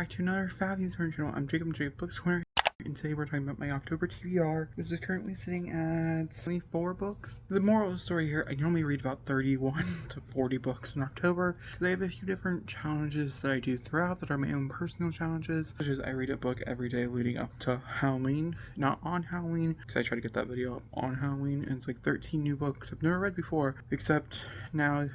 back to another fabulous channel. I'm Jacob Books Corner, and today we're talking about my October TBR, which is currently sitting at 24 books. The moral of the story here, I normally read about 31 to 40 books in October, because I have a few different challenges that I do throughout that are my own personal challenges, such as I read a book every day leading up to Halloween, not on Halloween, because I try to get that video up on Halloween, and it's like 13 new books I've never read before, except now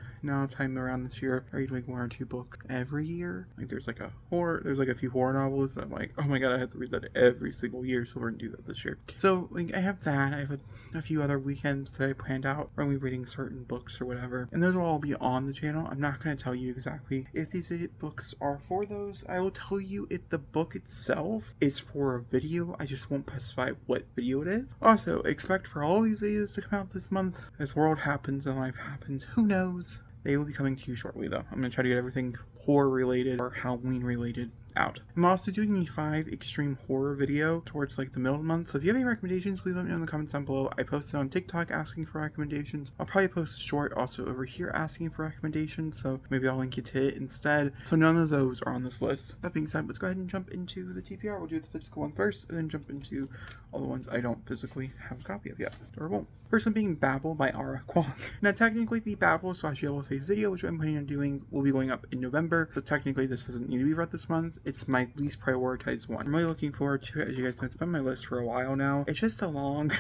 time around this year, I read like 1 or 2 books every year. Like there's like a few horror novels that I'm like, oh my god, I have to read that every single year, so we're gonna do that this year. So like I have that, I have a few other weekends that I planned out where I'm reading certain books or whatever, and those will all be on the channel. I'm not gonna tell you exactly if these books are for those. I will tell you if the book itself is for a video. I just won't specify what video it is. Also, expect for all these videos to come out this month. As world happens and life happens, who knows? They will be coming to you shortly, though. I'm going to try to get everything horror-related or Halloween-related out. I'm also doing the 5 extreme horror video towards like the middle of the month, so if you have any recommendations, please let me know in the comments down below. I posted on TikTok asking for recommendations. I'll probably post a short also over here asking for recommendations, so maybe I'll link you to it instead. So none of those are on this list. That being said, let's go ahead and jump into the TBR. We'll do the physical one first, and then jump into all the ones I don't physically have a copy of yet, or won't. First one being Babel by Ara Kwong. Now technically the Babel / Yellow Face video, which I'm planning on doing, will be going up in November, so technically this doesn't need to be read this month. It's my least prioritized one. I'm really looking forward to it. As you guys know, it's been on my list for a while now. It's just so long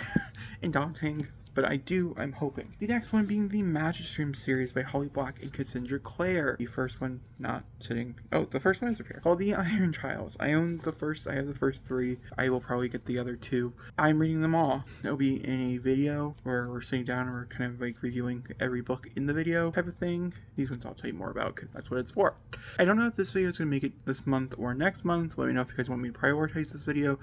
and daunting, but I'm hoping. The next one being the Magic Stream series by Holly Black and Cassandra Clare. The first one not sitting. Oh, the first one is up here. Called The Iron Trials. I have the first 3. I will probably get the other 2. I'm reading them all. It'll be in a video where we're sitting down and we're kind of like reviewing every book in the video type of thing. These ones I'll tell you more about because that's what it's for. I don't know if this video is going to make it this month or next month. Let me know if you guys want me to prioritize this video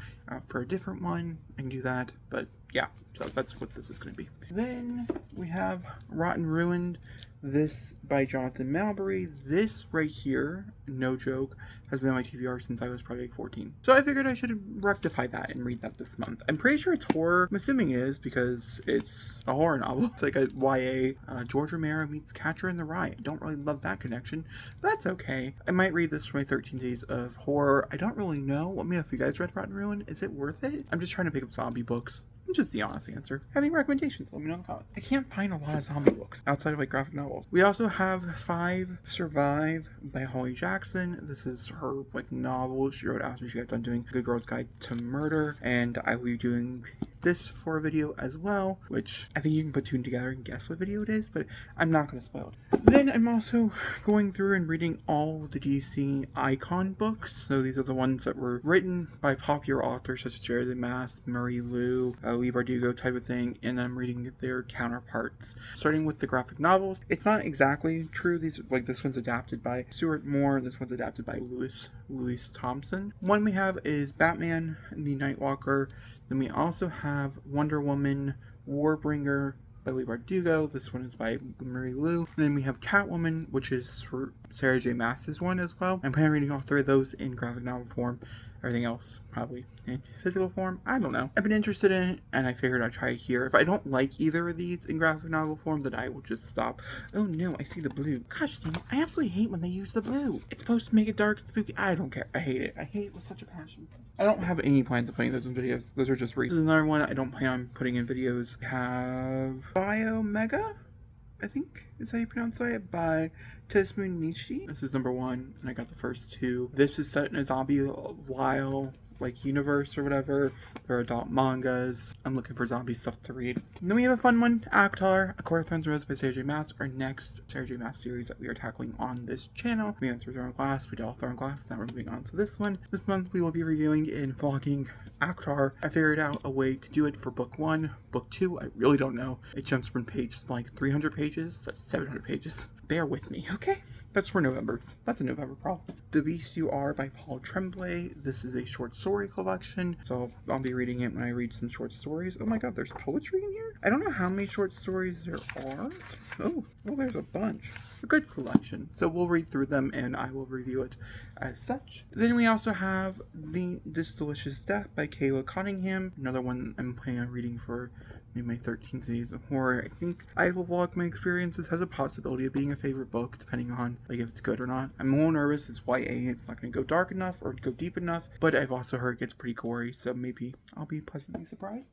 for a different one. I can do that, but yeah, so that's what this is going to be. Then we have Rotten Ruined. This by Jonathan Malbury. This right here, no joke, has been on my TBR since I was probably like 14. So I figured I should rectify that and read that this month. I'm pretty sure it's horror. I'm assuming it is because it's a horror novel. It's like a YA. George Romero meets Catcher in the Rye. I don't really love that connection. But that's okay. I might read this for my 13 days of horror. I don't really know. Let me know if you guys read Rotten Ruined. Is it worth it? I'm just trying to pick up zombie books. Just the honest answer. Having recommendations, let me know in the comments. I can't find a lot of zombie books outside of like graphic novels. We also have 5 Survive by Holly Jackson. This is her like novel she wrote after she got done doing Good Girl's Guide to Murder, and I will be doing this for a video as well, which I think you can put 2 together and guess what video it is, but I'm not going to spoil it. Then I'm also going through and reading all the DC Icon books. So these are the ones that were written by popular authors such as Jerry the Mass, Murray Liu, Lee Bardugo type of thing, and I'm reading their counterparts. Starting with the graphic novels, it's not exactly true. These like this one's adapted by Stuart Moore, this one's adapted by Louis Thompson. One we have is Batman and the Nightwalker. Then we also have Wonder Woman Warbringer by Lee Bardugo. This one is by Murray Liu. And then we have Catwoman, which is for Sarah J. Maas's one as well. I'm planning on reading all 3 of those in graphic novel form. Everything else probably in physical form. I don't know. I've been interested in it, and I figured I'd try it here. If I don't like either of these in graphic novel form, then I will just stop. Oh no, I see the blue. Gosh dang it, I absolutely hate when they use the blue. It's supposed to make it dark and spooky. I don't care. I hate it. I hate it with such a passion. I don't have any plans of putting those in videos. Those are just reasons. This is another one I don't plan on putting in videos. We have Biomega, I think is how you pronounce it, by Tesmu Nishi. This is number 1, and I got the first 2. This is set in a zombie like universe or whatever. They're adult mangas. I'm looking for zombie stuff to read. And then we have a fun one, Actar, A Court of Thorns and Roses by Sarah J. Maas, our next Sarah J. Maas series that we are tackling on this channel. We went through Thorn Glass, we did all Thorn Glass, now we're moving on to this one. This month we will be reviewing and vlogging Actar. I figured out a way to do it for book 1. Book 2, I really don't know. It jumps from page like 300 pages, that's 700 pages. Bear with me, okay? That's for November. That's a November problem. The Beast You Are by Paul Tremblay. This is a short story collection, so I'll be reading it when I read some short stories. Oh my god, there's poetry in here? I don't know how many short stories there are. Oh, well, there's a bunch. A good selection. So we'll read through them and I will review it as such. Then we also have This Delicious Death by Kayla Cunningham. Another one I'm planning on reading for maybe my 13 Days of Horror. I think I will vlog my experiences. Has a possibility of being a favorite book, depending on like if it's good or not. I'm a little nervous. It's YA. It's not going to go dark enough or go deep enough, but I've also heard it gets pretty gory, so maybe I'll be pleasantly surprised.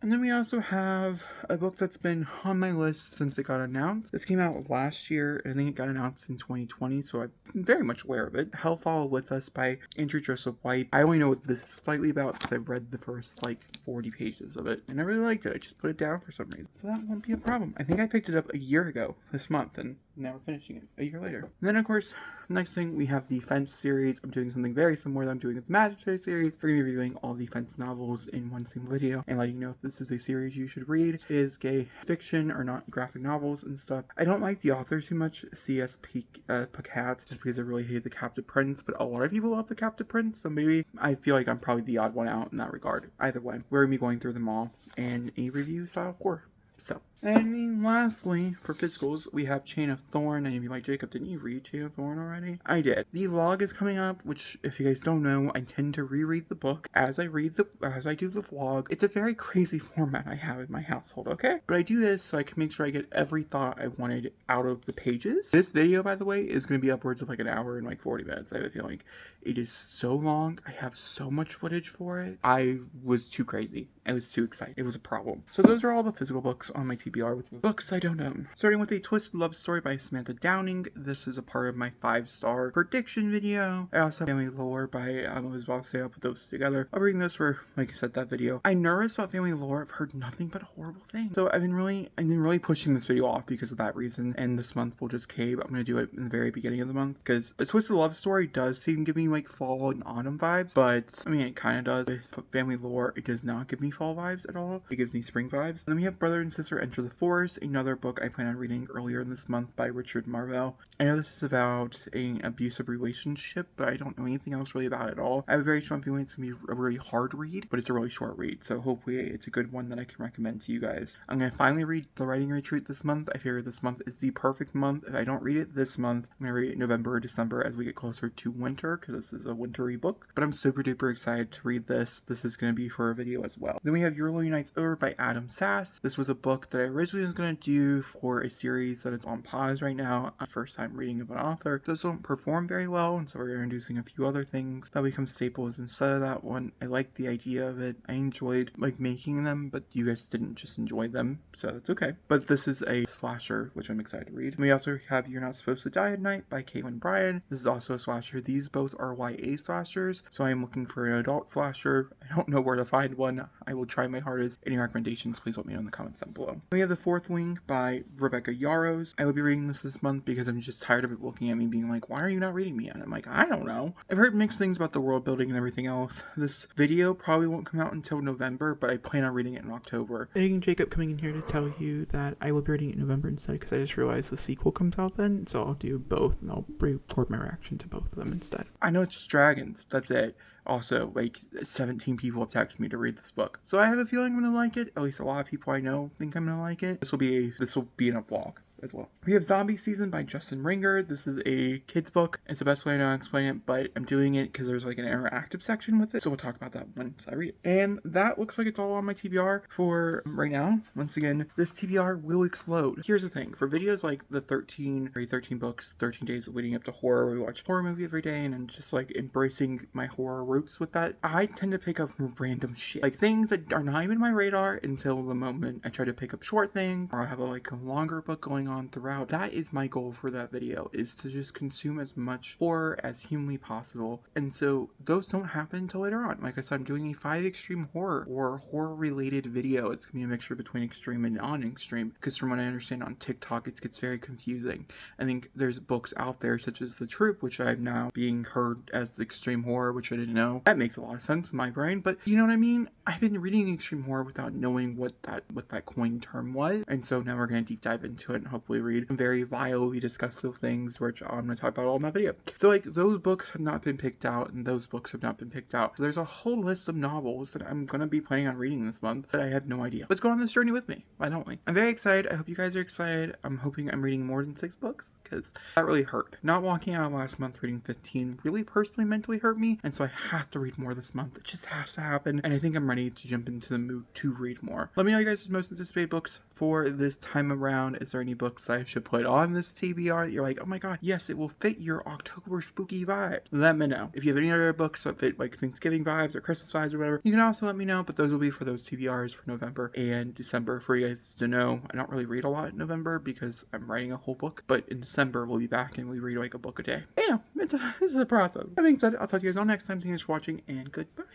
And then we also have a book that's been on my list since it got announced. This came out last year, and I think it got announced in 2020, so I'm very much aware of it. Hell Follow With Us by Andrew Joseph White. I only know what this is slightly about because I've read the first, 40 pages of it, and I really liked it. I just put it down for some reason, so that won't be a problem. I think I picked it up a year ago this month, and now we're finishing it a year later. And then, of course, next thing, we have the Fence series. I'm doing something very similar that I'm doing with the Magic series. We're going to be reviewing all the Fence novels in one single video and letting you know if this is a series you should read. It is gay fiction or not graphic novels and stuff. I don't like the author too much, C.S. Pacat, just because I really hate the Captive Prince, but a lot of people love the Captive Prince, so maybe I feel like I'm probably the odd one out in that regard. Either way, we're going to be going through them all in a review style of course. So, and lastly, for physicals, we have Chain of Thorn. And you'd be like, Jacob, didn't you read Chain of Thorn already? I did. The vlog is coming up, which, if you guys don't know, I tend to reread the book as I do the vlog. It's a very crazy format I have in my household, okay? But I do this so I can make sure I get every thought I wanted out of the pages. This video, by the way, is going to be upwards of an hour and 40 minutes. I feel like it is so long. I have so much footage for it. I was too crazy. I was too excited. It was a problem. So those are all the physical books on my TBR with books I don't own. Starting with A Twisted Love Story by Samantha Downing. This is a part of my 5-star prediction video. I also have Family Lore by Elizabeth. I'll put those together. I'll bring those for, like I said, that video. I'm nervous about Family Lore. I've heard nothing but horrible things. So I've been really pushing this video off because of that reason. And this month will just cave. I'm going to do it in the very beginning of the month because A Twisted Love Story does seem to give me fall and autumn vibes, but I mean it kind of does. With Family Lore, it does not give me fall vibes at all. It gives me spring vibes. Then we have Brother and Sister Enter the Forest, another book I plan on reading earlier in this month by Richard Marvell. I know this is about an abusive relationship, but I don't know anything else really about it at all. I have a very strong feeling it's going to be a really hard read, but it's a really short read, so hopefully it's a good one that I can recommend to you guys. I'm going to finally read The Writing Retreat this month. I figure this month is the perfect month. If I don't read it this month, I'm going to read it in November or December as we get closer to winter, because this is a wintry book. But I'm super duper excited to read this. This is going to be for a video as well. Then we have Your Lonely Nights Over by Adam Sass. This was a book that I originally was going to do for a series that is on pause right now. First time reading of an author. Those don't perform very well, and so we're introducing a few other things that become staples instead of that one. I like the idea of it. I enjoyed making them, but you guys didn't just enjoy them, so that's okay. But this is a slasher, which I'm excited to read. And we also have You're Not Supposed to Die at Night by Caitlin Bryan. This is also a slasher. These both are YA slashers, so I am looking for an adult slasher. I don't know where to find one. I will try my hardest. Any recommendations, please let me know in the comments down below. We have The Fourth Wing by Rebecca Yaros. I will be reading this month because I'm just tired of it looking at me being like, why are you not reading me? And I'm like, I don't know. I've heard mixed things about the world building and everything else. This video probably won't come out until November, but I plan on reading it in October. Megan Jacob coming in here to tell you that I will be reading it in November instead because I just realized the sequel comes out then, so I'll do both and I'll record my reaction to both of them instead. I know it's dragons, that's it. Also, 17 people have texted me to read this book. So I have a feeling I'm going to like it. At least a lot of people I know think I'm going to like it. This will be in a vlog as well. We have Zombie Season by Justin Ringer. This is a kid's book. It's the best way I know how to explain it, but I'm doing it because there's an interactive section with it. So we'll talk about that once I read it. And that looks like it's all on my TBR for right now. Once again, this TBR will explode. Here's the thing. For videos like the 13 books, 13 days leading up to horror, we watch a horror movie every day, and I'm just embracing my horror roots with that. I tend to pick up random shit. Things that are not even my radar until the moment I try to pick up short things, or I have a longer book going on throughout. That is my goal for that video, is to just consume as much horror as humanly possible. And so those don't happen until later on. Like I said, I'm doing a 5 extreme horror or horror related video. It's gonna be a mixture between extreme and non-extreme, because from what I understand on TikTok, it gets very confusing. I think there's books out there such as The Troop, which I'm now being heard as extreme horror, which I didn't know. That makes a lot of sense in my brain, but you know what I mean? I've been reading extreme horror without knowing what that coined term was, and so now we're gonna deep dive into it and hope hopefully read very vilely discussive things, which I'm going to talk about all in my video. So like those books have not been picked out, and those books have not been picked out. So there's a whole list of novels that I'm going to be planning on reading this month that I have no idea. Let's go on this journey with me. Why don't we? I'm very excited. I hope you guys are excited. I'm hoping I'm reading more than 6 books, because that really hurt. Not walking out last month reading 15 really personally mentally hurt me, and so I have to read more this month. It just has to happen, and I think I'm ready to jump into the mood to read more. Let me know you guys' most anticipated books for this time around. Is there any books I should put on this TBR that you're like, oh my god, yes, it will fit your October spooky vibe? Let me know. If you have any other books that fit like Thanksgiving vibes or Christmas vibes or whatever, you can also let me know, but those will be for those TBRs for November and December for you guys to know. I don't really read a lot in November because I'm writing a whole book, but in December we'll be back and we read like a book a day. Yeah, this is a process. That being said, I'll talk to you guys all next time. Thanks for watching, and goodbye.